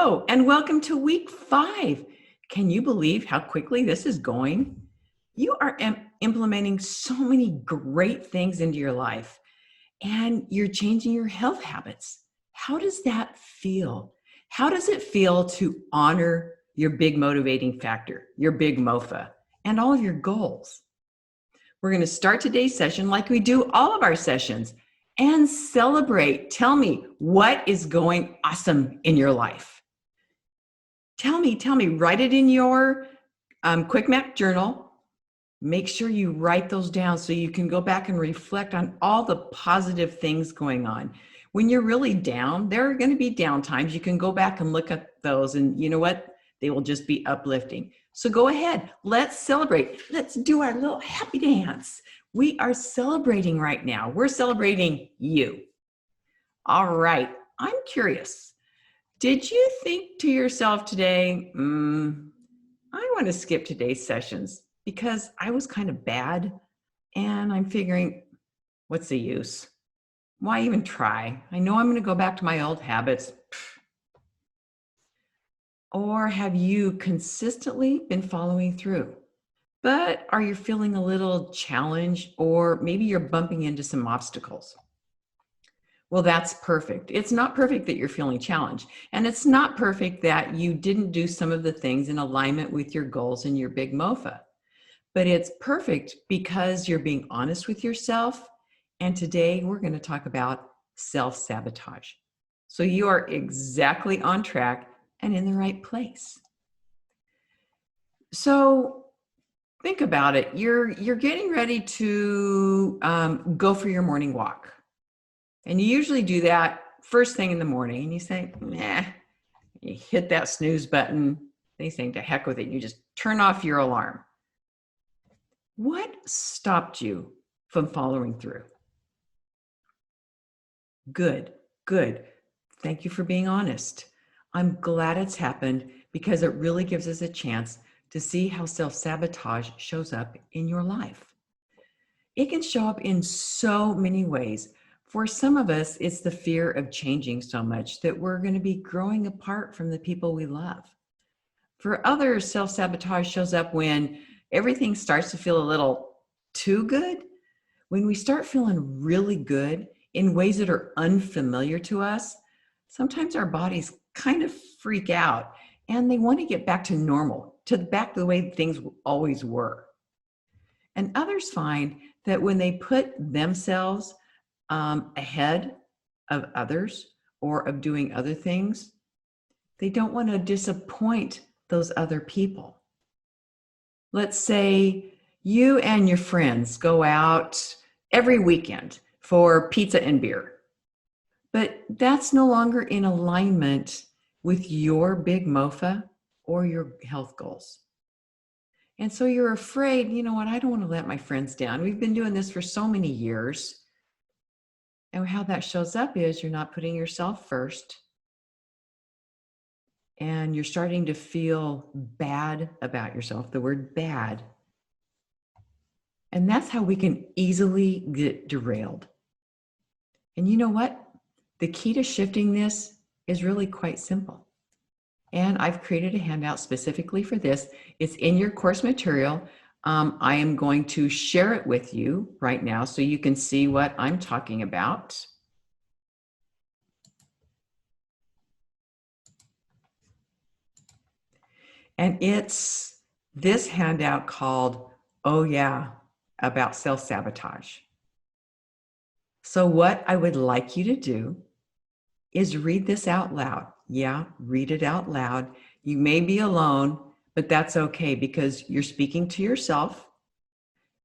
Hello, and welcome to week 5. Can you believe how quickly this is going? You are implementing so many great things into your life, and you're changing your health habits. How does that feel? How does it feel to honor your big motivating factor, your big MOFA, and all of your goals? We're going to start today's session like we do all of our sessions and celebrate. Tell me what is going awesome in your life. Tell me, write it in your Quick Map journal. Make sure you write those down so you can go back and reflect on all the positive things going on. When you're really down, there are going to be down times. You can go back and look at those, and you know what? They will just be uplifting. So go ahead. Let's celebrate. Let's do our little happy dance. We are celebrating right now. We're celebrating you. All right. I'm curious. Did you think to yourself today, I want to skip today's sessions because I was kind of bad and I'm figuring, what's the use? Why even try? I know I'm going to go back to my old habits. Or have you consistently been following through? But are you feeling a little challenged, or maybe you're bumping into some obstacles? Well, that's perfect. It's not perfect that you're feeling challenged, and it's not perfect that you didn't do some of the things in alignment with your goals and your big MOFA. But it's perfect because you're being honest with yourself. And today we're going to talk about self-sabotage. So you are exactly on track and in the right place. So think about it. You're getting ready to go for your morning walk. And you usually do that first thing in the morning, and you say, nah, you hit that snooze button, they think to heck with it, you just turn off your alarm. What stopped you from following through? Good. Thank you for being honest. I'm glad it's happened because it really gives us a chance to see how self-sabotage shows up in your life. It can show up in so many ways. For some of us, it's the fear of changing so much that we're going to be growing apart from the people we love. For others, self-sabotage shows up when everything starts to feel a little too good. When we start feeling really good in ways that are unfamiliar to us, sometimes our bodies kind of freak out and they want to get back to normal, back to the way things always were. And others find that when they put themselves ahead of others or of doing other things, they don't want to disappoint those other people. Let's say you and your friends go out every weekend for pizza and beer, but that's no longer in alignment with your big MOFA or your health goals. And so you're afraid, you know what, I don't want to let my friends down. We've been doing this for so many years. And how that shows up is you're not putting yourself first. And you're starting to feel bad about yourself, the word bad. And that's how we can easily get derailed. And you know what? The key to shifting this is really quite simple. And I've created a handout specifically for this. It's in your course material. I am going to share it with you right now so you can see what I'm talking about. And it's this handout called, Oh Yeah, about self-sabotage. So what I would like you to do is read this out loud. Yeah, read it out loud. You may be alone, but that's okay because you're speaking to yourself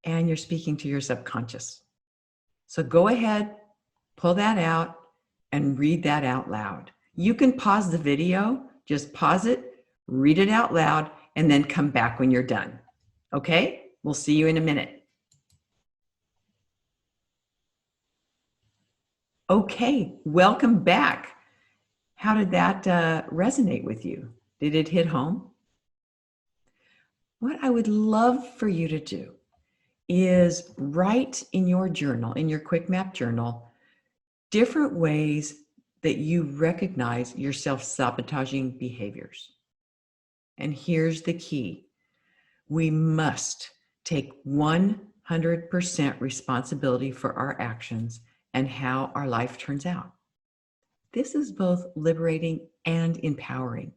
and you're speaking to your subconscious. So go ahead, pull that out and read that out loud. You can pause the video, just pause it, read it out loud, and then come back when you're done. Okay? We'll see you in a minute. Okay, welcome back. How did that resonate with you? Did it hit home? What I would love for you to do is write in your journal, in your Quick Map journal, different ways that you recognize your self-sabotaging behaviors. And here's the key. We must take 100% responsibility for our actions and how our life turns out. This is both liberating and empowering.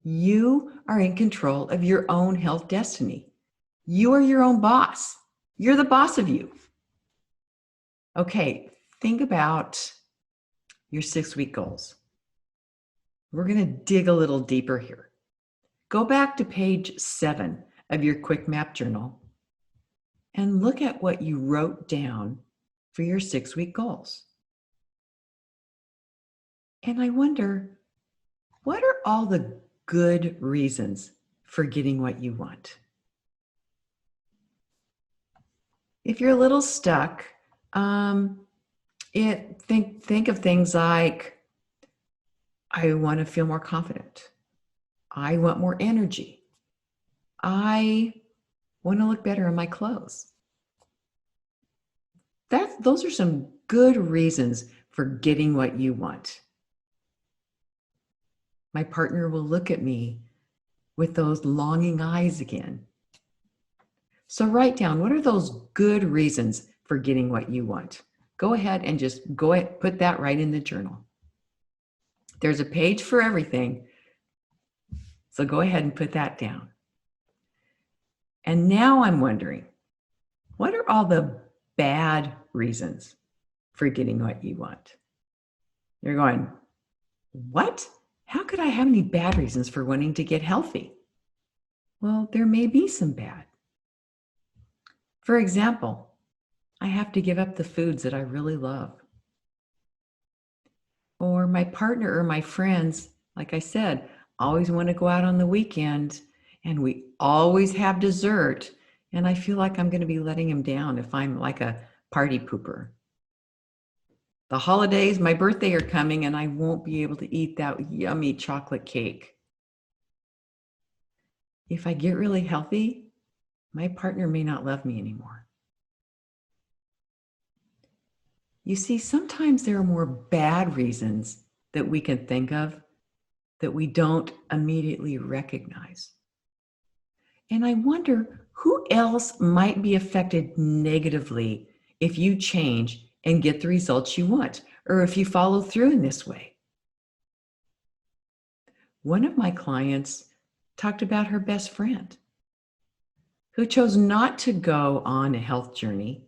You are in control of your own health destiny. You are your own boss. You're the boss of you. Okay, think about your 6-week goals. We're going to dig a little deeper here. Go back to page 7 of your Quick Map journal and look at what you wrote down for your 6-week goals. And I wonder, what are all the good reasons for getting what you want? If you're a little stuck, think of things like, I want to feel more confident. I want more energy. I want to look better in my clothes. Those are some good reasons for getting what you want. My partner will look at me with those longing eyes again. So write down, what are those good reasons for getting what you want? Go ahead and put that right in the journal. There's a page for everything. So go ahead and put that down. And now I'm wondering, what are all the bad reasons for getting what you want? You're going, what? How could I have any bad reasons for wanting to get healthy? Well, there may be some bad. For example, I have to give up the foods that I really love. Or my partner or my friends, like I said, always want to go out on the weekend and we always have dessert. And I feel like I'm going to be letting him down if I'm like a party pooper. The holidays, my birthday are coming and I won't be able to eat that yummy chocolate cake. If I get really healthy, my partner may not love me anymore. You see, sometimes there are more bad reasons that we can think of that we don't immediately recognize. And I wonder who else might be affected negatively if you change and get the results you want, or if you follow through in this way. One of my clients talked about her best friend who chose not to go on a health journey.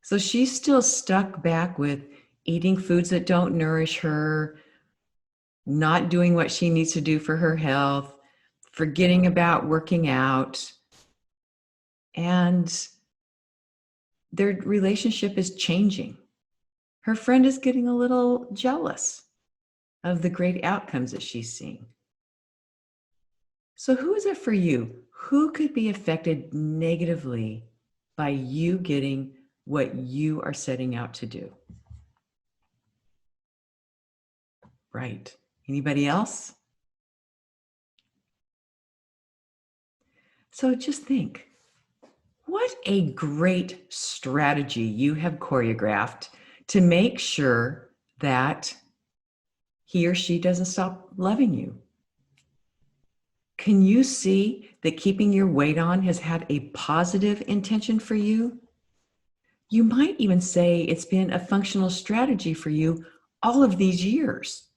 So she's still stuck back with eating foods that don't nourish her, not doing what she needs to do for her health, forgetting about working out. And their relationship is changing. Her friend is getting a little jealous of the great outcomes that she's seeing. So who is it for you? Who could be affected negatively by you getting what you are setting out to do? Right. Anybody else? So just think, what a great strategy you have choreographed to make sure that he or she doesn't stop loving you. Can you see that keeping your weight on has had a positive intention for you? You might even say it's been a functional strategy for you all of these years.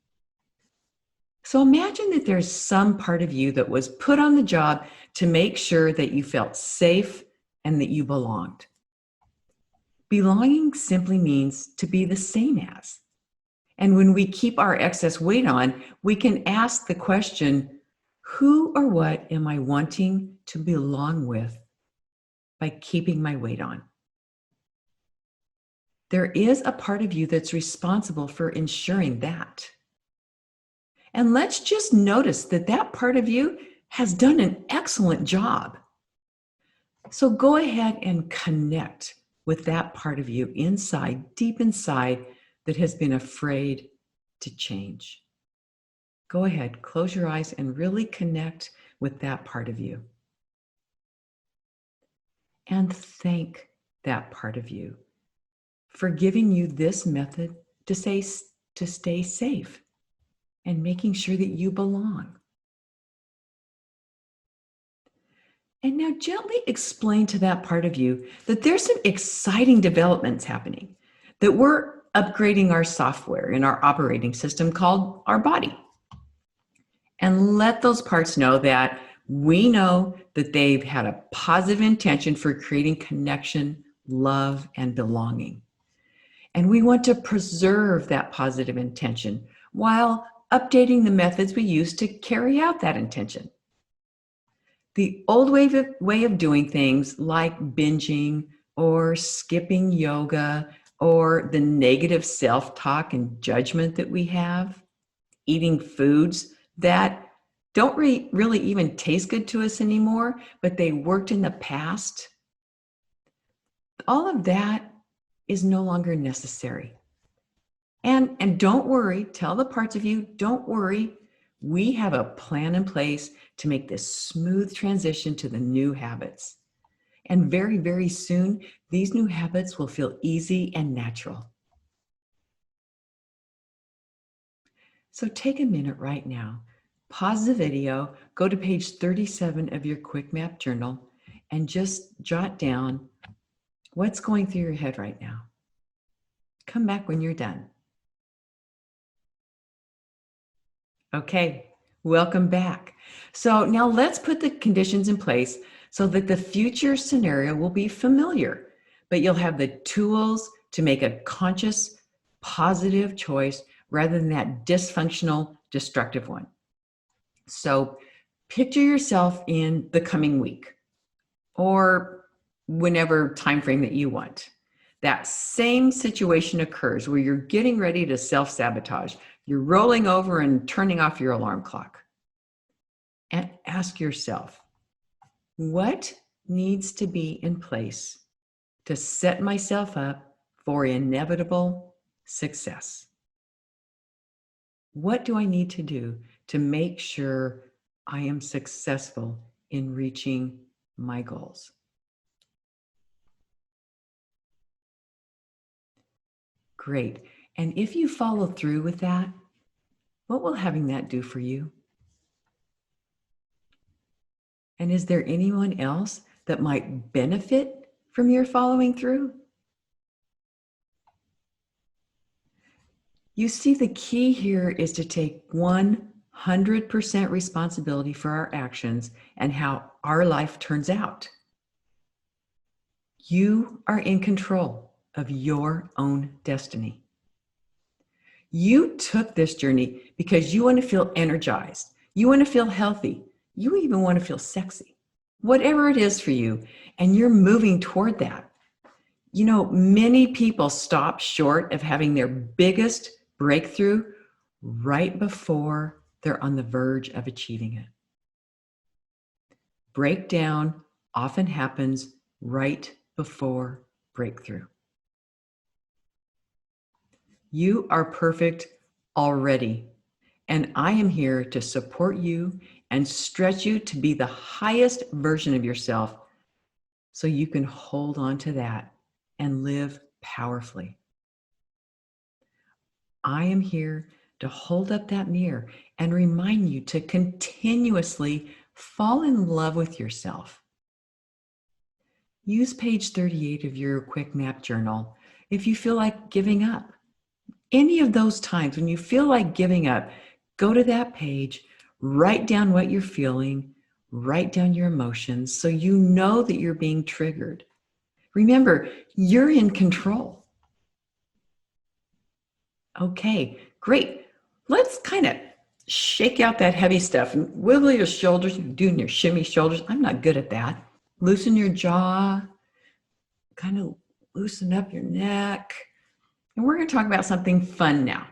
So imagine that there's some part of you that was put on the job to make sure that you felt safe and that you belonged. Belonging simply means to be the same as. And when we keep our excess weight on, we can ask the question, who or what am I wanting to belong with by keeping my weight on? There is a part of you that's responsible for ensuring that. And let's just notice that that part of you has done an excellent job. So go ahead and connect with that part of you inside, deep inside, that has been afraid to change. Go ahead, close your eyes and really connect with that part of you. And thank that part of you for giving you this method to say, to stay safe and making sure that you belong. And now gently explain to that part of you that there's some exciting developments happening, that we're upgrading our software in our operating system called our body. And let those parts know that we know that they've had a positive intention for creating connection, love, and belonging. And we want to preserve that positive intention while updating the methods we use to carry out that intention. The old way of doing things like binging or skipping yoga or the negative self-talk and judgment that we have, eating foods that don't really even taste good to us anymore, but they worked in the past, all of that is no longer necessary. And don't worry, tell the parts of you, don't worry. We have a plan in place to make this smooth transition to the new habits. And very, very soon, these new habits will feel easy and natural. So take a minute right now, pause the video, go to page 37 of your Quick Map journal, and just jot down what's going through your head right now. Come back when you're done. Okay, welcome back. So now let's put the conditions in place so that the future scenario will be familiar, but you'll have the tools to make a conscious, positive choice rather than that dysfunctional, destructive one. So picture yourself in the coming week or whenever time frame that you want. That same situation occurs where you're getting ready to self-sabotage. You're rolling over and turning off your alarm clock. And ask yourself, what needs to be in place to set myself up for inevitable success? What do I need to do to make sure I am successful in reaching my goals? Great. And if you follow through with that, what will having that do for you? And is there anyone else that might benefit from your following through? You see, the key here is to take 100% responsibility for our actions and how our life turns out. You are in control of your own destiny. You took this journey because you want to feel energized. You want to feel healthy. You even want to feel sexy, whatever it is for you, and you're moving toward that. You know, many people stop short of having their biggest breakthrough right before they're on the verge of achieving it. Breakdown often happens right before breakthrough. You are perfect already, and I am here to support you and stretch you to be the highest version of yourself so you can hold on to that and live powerfully. I am here to hold up that mirror and remind you to continuously fall in love with yourself. Use page 38 of your Quick Map journal if you feel like giving up. Any of those times when you feel like giving up, go to that page, write down what you're feeling, write down your emotions so you know that you're being triggered. Remember, you're in control. Okay, great. Let's kind of shake out that heavy stuff and wiggle your shoulders. You're doing your shimmy shoulders. I'm not good at that. Loosen your jaw, kind of loosen up your neck. And we're going to talk about something fun now.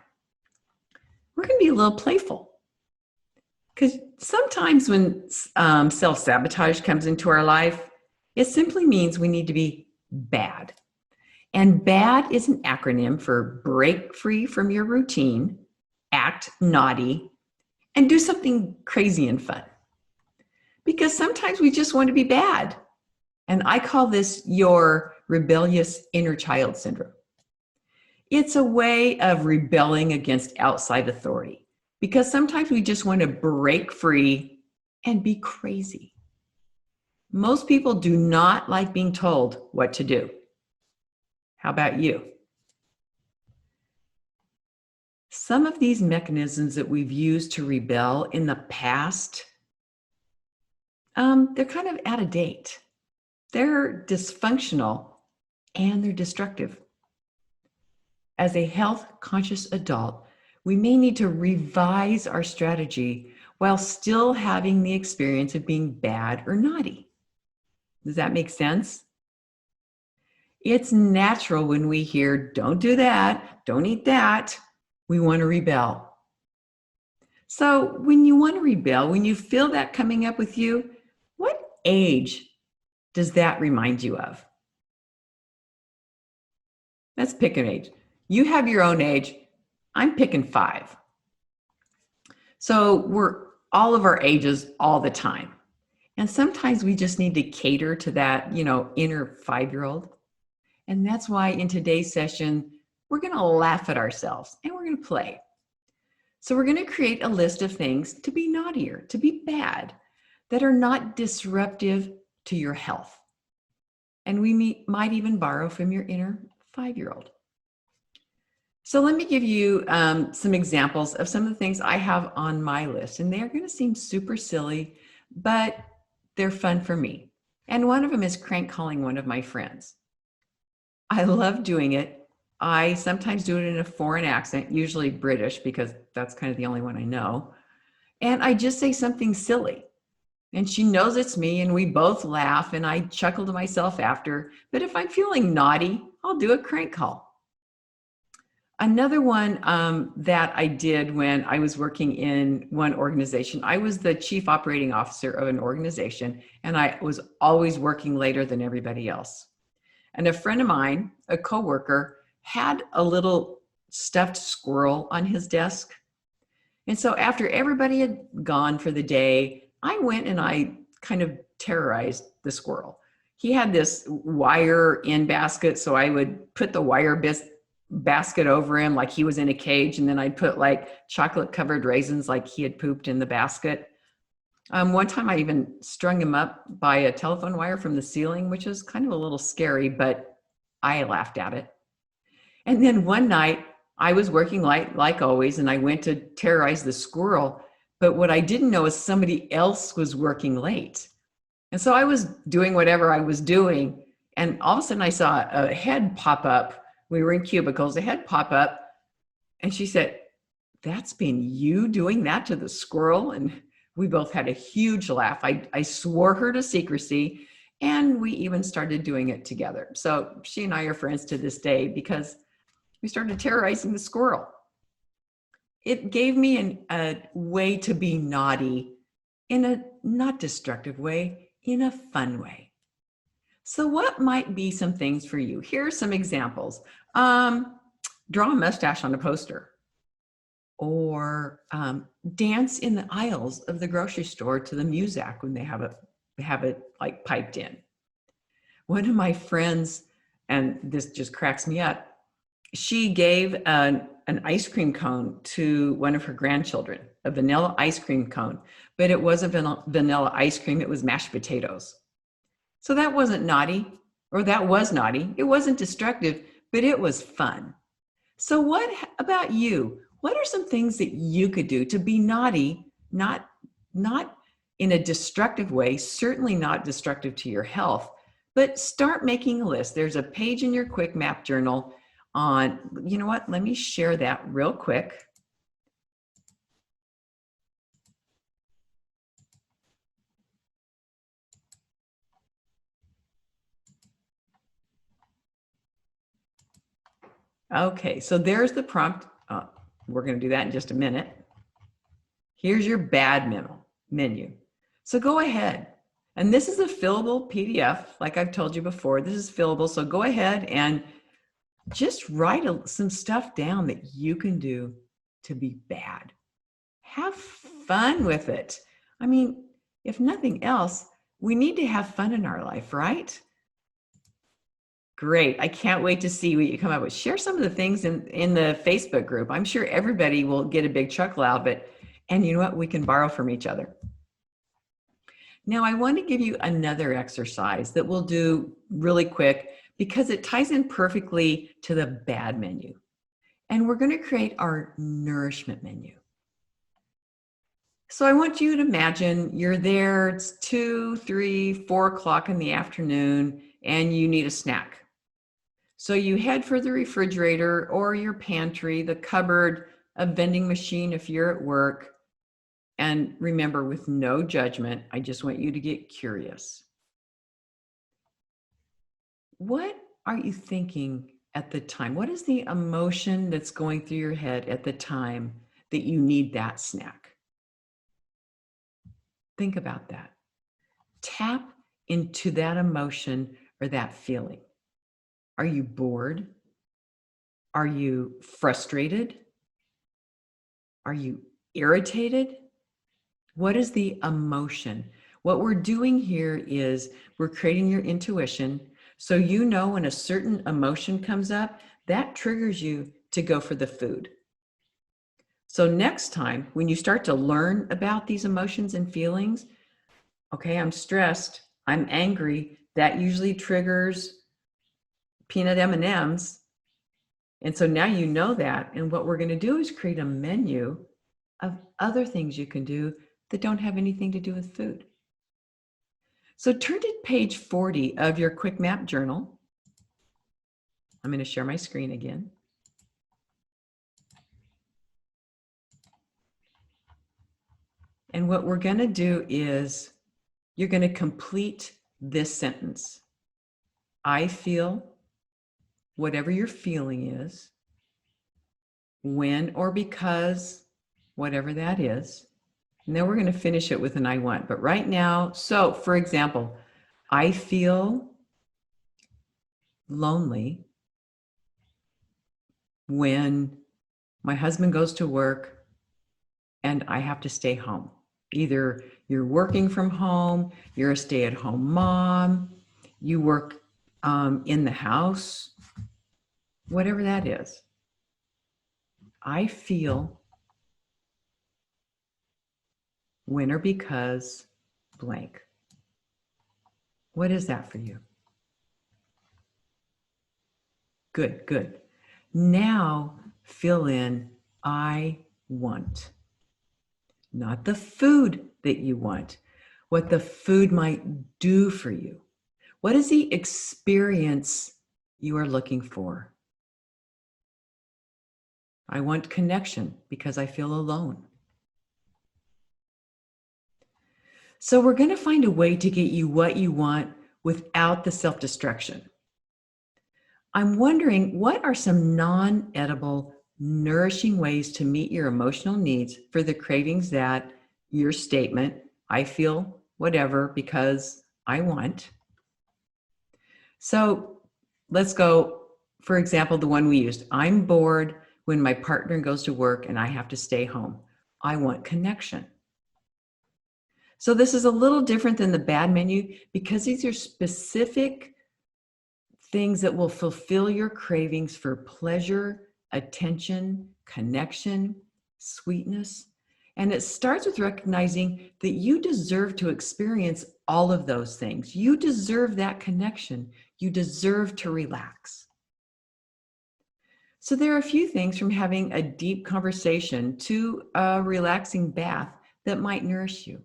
We're going to be a little playful. Because sometimes when self-sabotage comes into our life, it simply means we need to be bad. And BAD is an acronym for break free from your routine, act naughty, and do something crazy and fun. Because sometimes we just want to be bad. And I call this your rebellious inner child syndrome. It's a way of rebelling against outside authority because sometimes we just want to break free and be crazy. Most people do not like being told what to do. How about you? Some of these mechanisms that we've used to rebel in the past, they're kind of out of date. They're dysfunctional and they're destructive. As a health conscious adult, we may need to revise our strategy while still having the experience of being bad or naughty. Does that make sense? It's natural when we hear, don't do that, don't eat that, we want to rebel. So when you want to rebel, when you feel that coming up with you, what age does that remind you of? Let's pick an age. You have your own age. I'm picking 5. So we're all of our ages all the time. And sometimes we just need to cater to that, inner 5-year-old. And that's why in today's session, we're going to laugh at ourselves and we're going to play. So we're going to create a list of things to be naughtier, to be bad, that are not disruptive to your health. And we might even borrow from your inner 5-year-old. So let me give you some examples of some of the things I have on my list. And they're going to seem super silly, but they're fun for me. And one of them is crank calling one of my friends. I love doing it. I sometimes do it in a foreign accent, usually British, because that's kind of the only one I know. And I just say something silly. And she knows it's me, and we both laugh, and I chuckle to myself after. But if I'm feeling naughty, I'll do a crank call. Another one that I did when I was working in one organization, I was the chief operating officer of an organization, and I was always working later than everybody else. And a friend of mine, a coworker, had a little stuffed squirrel on his desk. And so after everybody had gone for the day, I went and I kind of terrorized the squirrel. He had this wire in basket, so I would put the wire basket over him like he was in a cage, and then I'd put like chocolate covered raisins like he had pooped in the basket. One time I even strung him up by a telephone wire from the ceiling, which was kind of a little scary, but I laughed at it. And then one night I was working like always, and I went to terrorize the squirrel. But what I didn't know is somebody else was working late. And so I was doing whatever I was doing. And all of a sudden I saw a head pop up. We were in cubicles, a head pop up. And she said, "That's been you doing that to the squirrel?" And we both had a huge laugh. I swore her to secrecy, and we even started doing it together. So she and I are friends to this day because we started terrorizing the squirrel. It gave me a way to be naughty in a not destructive way, in a fun way. So what might be some things for you? Here are some examples. Draw a mustache on a poster, or dance in the aisles of the grocery store to the Muzak when they have it like piped in. One of my friends, and this just cracks me up, she gave an ice cream cone to one of her grandchildren, a vanilla ice cream cone, but it wasn't vanilla ice cream, it was mashed potatoes. So that wasn't naughty, or that was naughty. It wasn't destructive, but it was fun. So what about you? What are some things that you could do to be naughty, not in a destructive way, certainly not destructive to your health, but start making a list. There's a page in your Quick Map journal on, you know what, let me share that real quick. Okay, so there's the prompt. We're going to do that in just a minute. Here's your bad menu. So go ahead. And this is a fillable PDF, like I've told you before. This is fillable, so go ahead and just write some stuff down that you can do to be bad. Have fun with it. I mean, if nothing else, we need to have fun in our life, right? Great. I can't wait to see what you come up with. Share some of the things in the Facebook group. I'm sure everybody will get a big chuckle out of it. And you know what? We can borrow from each other. Now, I want to give you another exercise that we'll do really quick because it ties in perfectly to the bad menu. And we're going to create our nourishment menu. So I want you to imagine you're there, it's 2, 3, 4 o'clock in the afternoon, and you need a snack. So you head for the refrigerator or your pantry, the cupboard, a vending machine if you're at work. And remember, with no judgment, I just want you to get curious. What are you thinking at the time? What is the emotion that's going through your head at the time that you need that snack? Think about that. Tap into that emotion or that feeling. Are you bored? Are you frustrated? Are you irritated? What is the emotion? What we're doing here is we're creating your intuition. So you know when a certain emotion comes up, that triggers you to go for the food. So next time, when you start to learn about these emotions and feelings, okay, I'm stressed, I'm angry, that usually triggers peanut M&Ms. And so now you know that. And what we're going to do is create a menu of other things you can do that don't have anything to do with food. So turn to page 40 of your Quick Map journal. I'm going to share my screen again. And what we're going to do is you're going to complete this sentence. I feel whatever your feeling is, when or because, whatever that is. And then we're going to finish it with an I want. But right now, so for example, I feel lonely when my husband goes to work and I have to stay home. Either you're working from home, you're a stay-at-home mom, you work in the house, whatever that is. I feel when or because blank. What is that for you? Good, good. Now fill in I want. Not the food that you want, what the food might do for you. What is the experience you are looking for? I want connection because I feel alone. So we're going to find a way to get you what you want without the self-destruction. I'm wondering, what are some non-edible, nourishing ways to meet your emotional needs for the cravings that your statement, I feel whatever because I want. So let's go, for example, the one we used. I'm bored when my partner goes to work and I have to stay home. I want connection. So this is a little different than the bad menu because these are specific things that will fulfill your cravings for pleasure, attention, connection, sweetness. And it starts with recognizing that you deserve to experience all of those things. You deserve that connection. You deserve to relax. So there are a few things from having a deep conversation to a relaxing bath that might nourish you.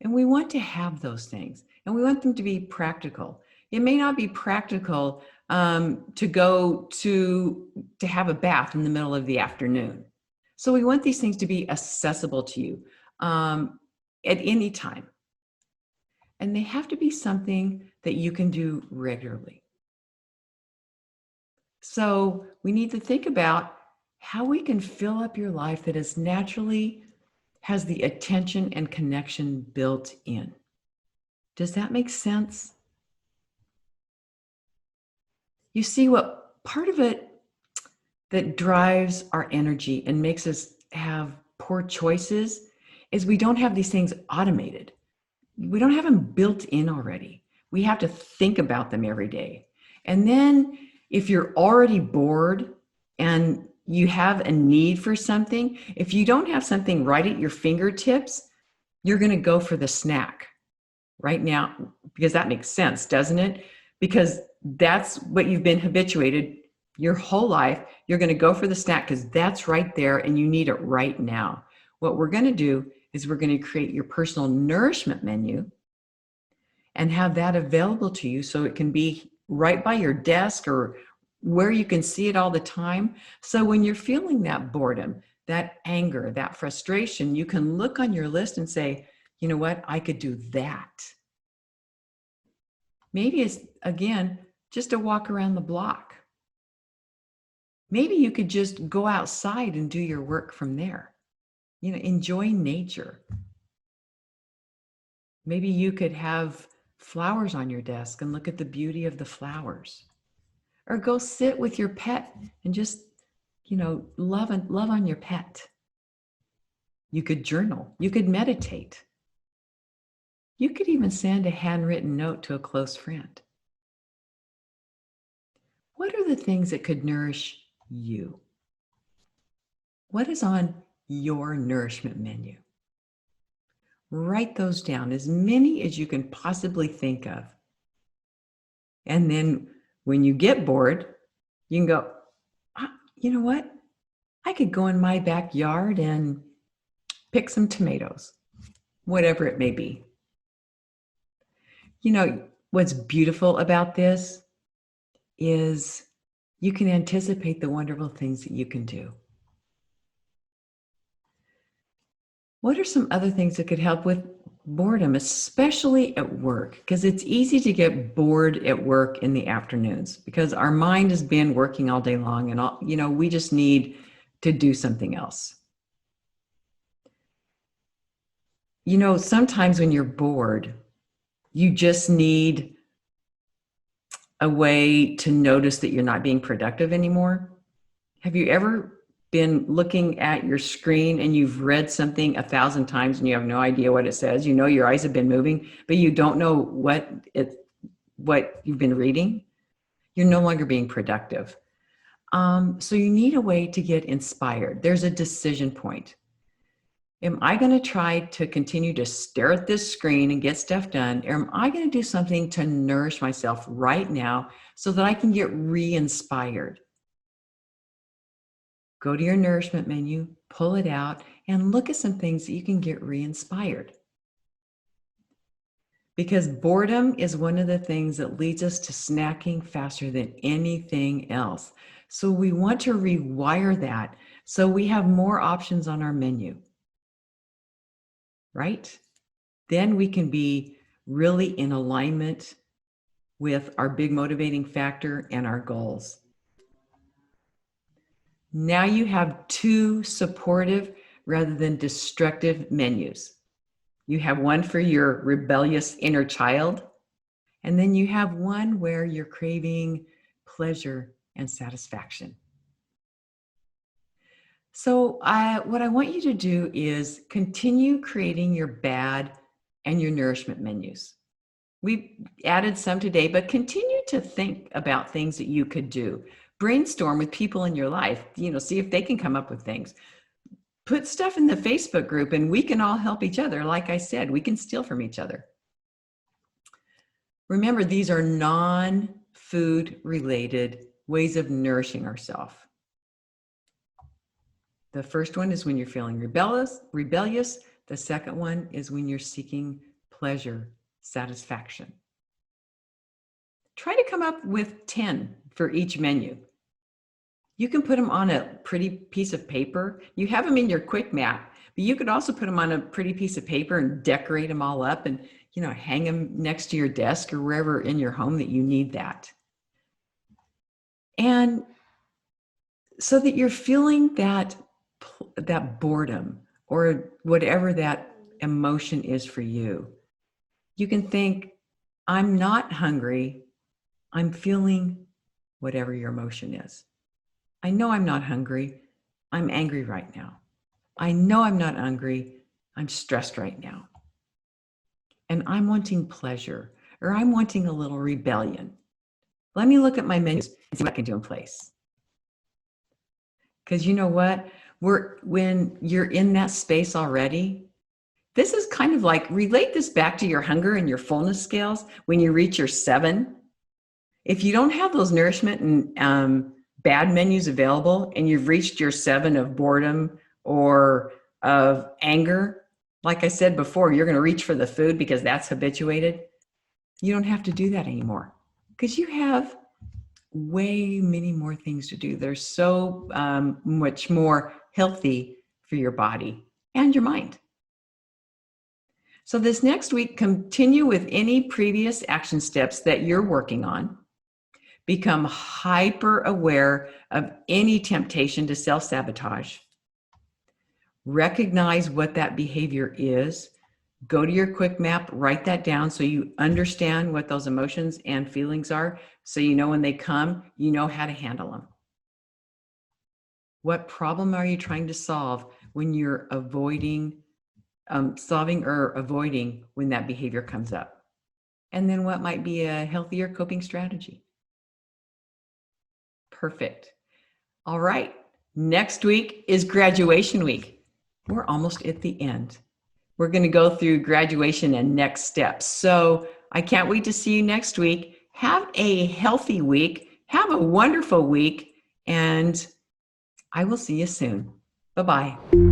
And we want to have those things, and we want them to be practical. It may not be practical to go to have a bath in the middle of the afternoon. So we want these things to be accessible to you at any time. And they have to be something that you can do regularly. So we need to think about how we can fill up your life that is naturally has the attention and connection built in. Does that make sense? You see, what part of it that drives our energy and makes us have poor choices is we don't have these things automated. We don't have them built in already. We have to think about them every day. And then if you're already bored and you have a need for something, if you don't have something right at your fingertips, you're going to go for the snack right now, because that makes sense, doesn't it? Because that's what you've been habituated your whole life. You're going to go for the snack because that's right there and you need it right now. What we're going to do is we're going to create your personal nourishment menu and have that available to you so it can be right by your desk or where you can see it all the time. So when you're feeling that boredom, that anger, that frustration, you can look on your list and say, you know what, I could do that. Maybe it's, again, just a walk around the block. Maybe you could just go outside and do your work from there. You know, enjoy nature. Maybe you could have flowers on your desk and look at the beauty of the flowers. Or go sit with your pet and just, you know, love on your pet. You could journal. You could meditate. You could even send a handwritten note to a close friend. What are the things that could nourish you? What is on your nourishment menu? Write those down, as many as you can possibly think of. And then when you get bored, you can go, you know what? I could go in my backyard and pick some tomatoes, whatever it may be. You know, what's beautiful about this is you can anticipate the wonderful things that you can do. What are some other things that could help with boredom, especially at work? Because it's easy to get bored at work in the afternoons because our mind has been working all day long and all, you know, we just need to do something else. You know, sometimes when you're bored, you just need a way to notice that you're not being productive anymore. Have you ever been looking at your screen and you've read something 1,000 times and you have no idea what it says? You know your eyes have been moving, but you don't know what you've been reading? You're no longer being productive. So you need a way to get inspired. There's a decision point. Am I going to try to continue to stare at this screen and get stuff done? Or am I going to do something to nourish myself right now so that I can get re-inspired? Go to your nourishment menu, pull it out, and look at some things that you can get re-inspired. Because boredom is one of the things that leads us to snacking faster than anything else. So we want to rewire that so we have more options on our menu. Right? Then we can be really in alignment with our big motivating factor and our goals. Now you have two supportive rather than destructive menus. You have one for your rebellious inner child, and then you have one where you're craving pleasure and satisfaction. So what I want you to do is continue creating your bad and your nourishment menus. We've added some today, but continue to think about things that you could do. Brainstorm with people in your life, you know, see if they can come up with things. Put stuff in the Facebook group and we can all help each other. Like I said, we can steal from each other. Remember, these are non-food related ways of nourishing ourselves. The first one is when you're feeling rebellious. The second one is when you're seeking pleasure, satisfaction. Try to come up with 10 for each menu. You can put them on a pretty piece of paper. You have them in your quick map, but you could also put them on a pretty piece of paper and decorate them all up and, you know, hang them next to your desk or wherever in your home that you need that. And so that you're feeling that boredom or whatever that emotion is for you, you can think, I'm not hungry. I'm feeling whatever your emotion is. I know I'm not hungry. I'm angry right now. I know I'm not hungry. I'm stressed right now. And I'm wanting pleasure, or I'm wanting a little rebellion. Let me look at my menus and see what I can do in place. Because you know what? When you're in that space already, this is kind of like, relate this back to your hunger and your fullness scales. When you reach your 7, if you don't have those nourishment and bad menus available, and you've reached your 7 of boredom or of anger, like I said before, you're going to reach for the food because that's habituated. You don't have to do that anymore because you have way many more things to do. They're so much more healthy for your body and your mind. So this next week, continue with any previous action steps that you're working on. Become hyper aware of any temptation to self-sabotage. Recognize what that behavior is. Go to your quick map, write that down so you understand what those emotions and feelings are, so you know when they come, you know how to handle them. What problem are you trying to solve when you're solving or avoiding when that behavior comes up? And then what might be a healthier coping strategy? Perfect. All right. Next week is graduation week. We're almost at the end. We're going to go through graduation and next steps. So I can't wait to see you next week. Have a healthy week. Have a wonderful week. And I will see you soon. Bye-bye.